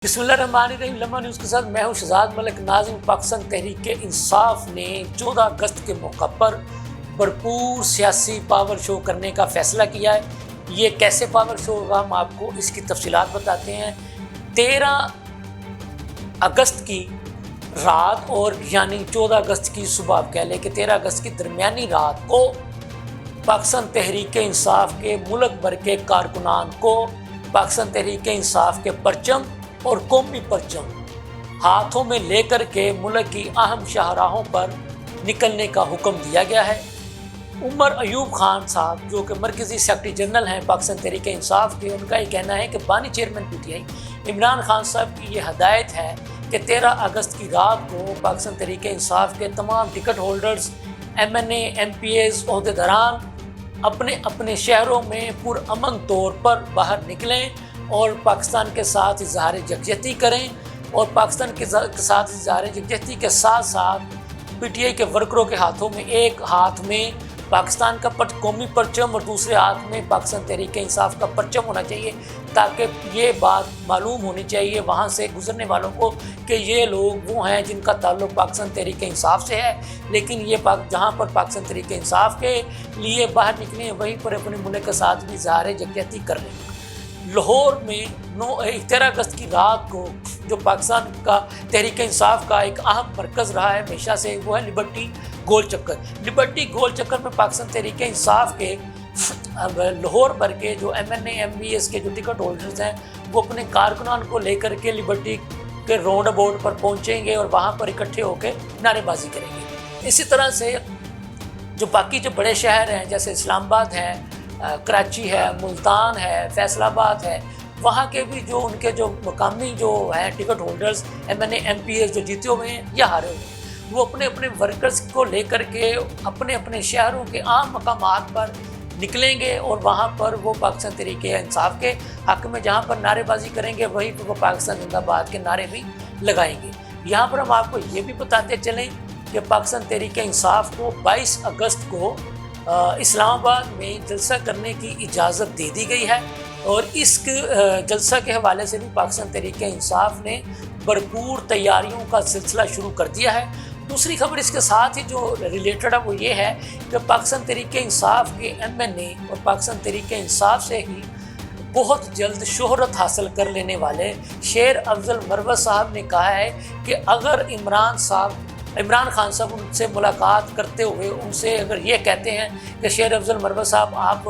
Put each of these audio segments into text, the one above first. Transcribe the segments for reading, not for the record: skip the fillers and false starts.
بسم اللہ الرحمن الرحیم۔ لمحہ نیوز کے ساتھ میں ہوں شہزاد ملک ناظرین۔ پاکستان تحریک انصاف نے 14 اگست کے موقع پر بھرپور سیاسی پاور شو کرنے کا فیصلہ کیا ہے۔ یہ کیسے پاور شو ہوگا ہم آپ کو اس کی تفصیلات بتاتے ہیں۔ 13 اگست کی رات اور یعنی 14 اگست کی صبح، آپ کہہ لیں کہ 13 اگست کی درمیانی رات کو پاکستان تحریک انصاف کے ملک بھر کے کارکنان کو پاکستان تحریک انصاف کے پرچم اور قومی پرچم ہاتھوں میں لے کر کے ملک کی اہم شاہراہوں پر نکلنے کا حکم دیا گیا ہے۔ عمر ایوب خان صاحب جو کہ مرکزی سیکرٹری جنرل ہیں پاکستان تحریک انصاف کے، ان کا یہ کہنا ہے کہ بانی chairman P T I Imran Khan صاحب کی یہ ہدایت ہے کہ 13 اگست کی رات کو پاکستان تحریک انصاف کے تمام ٹکٹ ہولڈرز، ایم این اے، ایم پی ایز، عہدیداران اپنے اپنے شہروں میں پرامن طور پر باہر نکلیں اور پاکستان کے ساتھ اظہار یکجہتی کریں، اور پاکستان کے ساتھ اظہار یکجہتی کے ساتھ ساتھ پی ٹی آئی کے ورکروں کے ہاتھوں میں ایک ہاتھ میں پاکستان کا قومی پرچم اور دوسرے ہاتھ میں پاکستان تحریک انصاف کا پرچم ہونا چاہیے، تاکہ یہ بات معلوم ہونی چاہیے وہاں سے گزرنے والوں کو کہ یہ لوگ وہ ہیں جن کا تعلق پاکستان تحریک انصاف سے ہے، لیکن یہ جہاں پر پاکستان تحریک انصاف کے لیے باہر نکلے ہیں وہیں پر اپنے ملک کے ساتھ بھی اظہار یکجہتی کر رہے ہیں۔ لاہور میں 13 اگست کی رات کو جو پاکستان کا تحریک انصاف کا ایک اہم مرکز رہا ہے ہمیشہ سے، وہ ہے لبرٹی گول چکر۔ لبرٹی گول چکر میں پاکستان تحریک انصاف کے لاہور بھر کے جو ایم این اے، ایم بی ایس کے جو ٹکٹ ہولڈرز ہیں وہ اپنے کارکنان کو لے کر کے لبرٹی کے راؤنڈ اباؤٹ پر پہنچیں گے اور وہاں پر اکٹھے ہو کے نعرے بازی کریں گے۔ اسی طرح سے جو باقی جو بڑے شہر ہیں جیسے اسلام آباد ہے، کراچی ہے، ملتان ہے، فیصل آباد ہے، وہاں کے بھی جو ان کے جو مقامی جو ہیں ٹکٹ ہولڈرز، ایم این اے، ایم پی ایس جو جیتے ہوئے ہیں یا ہارے ہوئے ہیں، وہ اپنے اپنے ورکرز کو لے کر کے اپنے اپنے شہروں کے عام مقامات پر نکلیں گے اور وہاں پر وہ پاکستان تحریک انصاف کے حق میں جہاں پر نعرے بازی کریں گے وہیں پر وہ پاکستان زندہ باد کے نعرے بھی لگائیں گے۔ یہاں پر ہم آپ کو یہ بھی بتاتے چلیں کہ پاکستان تحریک انصاف کو 22 اگست کو اسلام آباد میں جلسہ کرنے کی اجازت دے دی گئی ہے، اور اس جلسہ کے حوالے سے بھی پاکستان تحریک انصاف نے بھرپور تیاریوں کا سلسلہ شروع کر دیا ہے۔ دوسری خبر اس کے ساتھ ہی جو ریلیٹڈ ہے وہ یہ ہے کہ پاکستان تحریک انصاف کے ایم این اے اور پاکستان تحریک انصاف سے ہی بہت جلد شہرت حاصل کر لینے والے شیر افضل مروت صاحب نے کہا ہے کہ اگر عمران خان صاحب ان سے ملاقات کرتے ہوئے ان سے اگر یہ کہتے ہیں کہ شیر افضل مروت صاحب آپ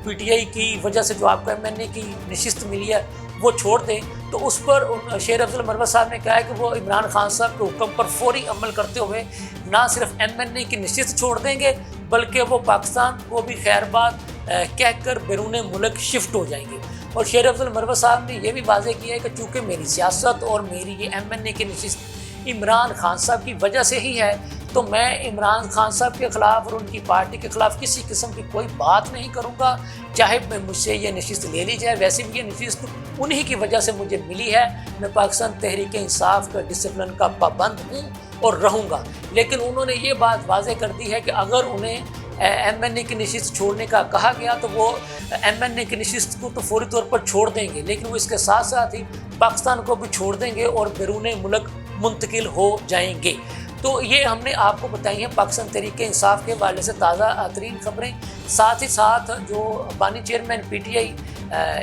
پی ٹی آئی کی وجہ سے جو آپ کو ایم این اے کی نشست ملی ہے وہ چھوڑ دیں، تو اس پر شیر افضل مروت صاحب نے کہا ہے کہ وہ عمران خان صاحب کے حکم پر فوری عمل کرتے ہوئے نہ صرف ایم این اے کی نشست چھوڑ دیں گے بلکہ وہ پاکستان کو بھی خیر بات کہہ کر بیرون ملک شفٹ ہو جائیں گے۔ اور شیر افضل مروت صاحب نے یہ بھی واضح کیا ہے کہ چونکہ میری سیاست اور میری یہ ایم این اے کی نشست عمران خان صاحب کی وجہ سے ہی ہے، تو میں عمران خان صاحب کے خلاف اور ان کی پارٹی کے خلاف کسی قسم کی کوئی بات نہیں کروں گا، چاہے مجھ سے یہ نشست لے لی جائے۔ ویسے بھی یہ نشست انہی کی وجہ سے مجھے ملی ہے، میں پاکستان تحریک انصاف کا ڈسپلن کا پابند ہوں اور رہوں گا۔ لیکن انہوں نے یہ بات واضح کر دی ہے کہ اگر انہیں ایم این اے کی نشست چھوڑنے کا کہا گیا تو وہ ایم این اے کی نشست کو تو فوری طور پر چھوڑ دیں گے، لیکن وہ اس کے ساتھ ساتھ ہی پاکستان کو بھی چھوڑ دیں گے اور بیرون ملک منتقل ہو جائیں گے۔ تو یہ ہم نے آپ کو بتائی ہیں پاکستان تحریک انصاف کے حوالے سے تازہ ترین خبریں۔ ساتھ ہی ساتھ جو بانی chairman P T I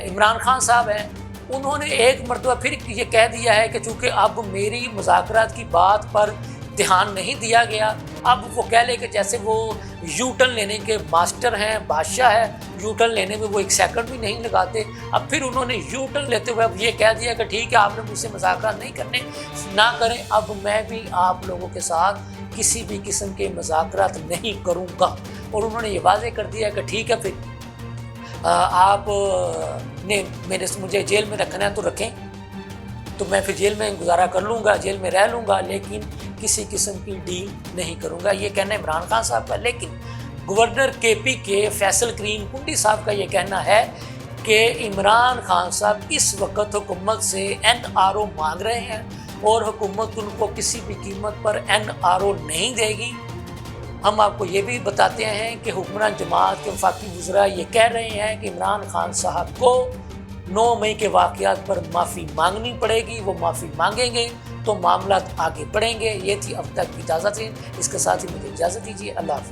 Imran Khan صاحب ہیں، انہوں نے ایک مرتبہ پھر یہ کہہ دیا ہے کہ چونکہ اب میری مذاکرات کی بات پر دھیان نہیں دیا گیا، اب وہ کہہ لے کہ جیسے وہ یو ٹرن لینے کے ماسٹر ہیں، بادشاہ ہے، یو ٹرن لینے میں وہ ایک سیکنڈ بھی نہیں لگاتے۔ اب پھر انہوں نے یو ٹرن لیتے ہوئے اب یہ کہہ دیا کہ ٹھیک ہے آپ نے مجھ سے مذاکرات نہیں کرنے، نہ کریں، اب میں بھی آپ لوگوں کے ساتھ کسی بھی قسم کے مذاکرات نہیں کروں گا۔ اور انہوں نے یہ واضح کر دیا کہ ٹھیک ہے پھر آپ نے مجھے جیل میں رکھنا ہے تو رکھیں، تو میں پھر جیل میں گزارا کر لوں گا، جیل میں رہ لوں گا، لیکن کسی قسم کی ڈیل نہیں کروں گا، یہ کہنا ہے عمران خان صاحب کا۔ لیکن گورنر کے پی کے فیصل کریم کنڈی صاحب کا یہ کہنا ہے کہ عمران خان صاحب اس وقت حکومت سے این آر او مانگ رہے ہیں اور حکومت ان کو کسی بھی قیمت پر این آر او نہیں دے گی۔ ہم آپ کو یہ بھی بتاتے ہیں کہ حکمران جماعت کے وفاقی وزراء یہ کہہ رہے ہیں کہ عمران خان صاحب کو 9 مئی کے واقعات پر معافی مانگنی پڑے گی، وہ معافی مانگیں گے تو معاملات آگے بڑھیں گے۔ یہ تھی اب تک کی تازہ ترین، اس کے ساتھ ہی مجھے اجازت دیجیے، اللہ حافظ۔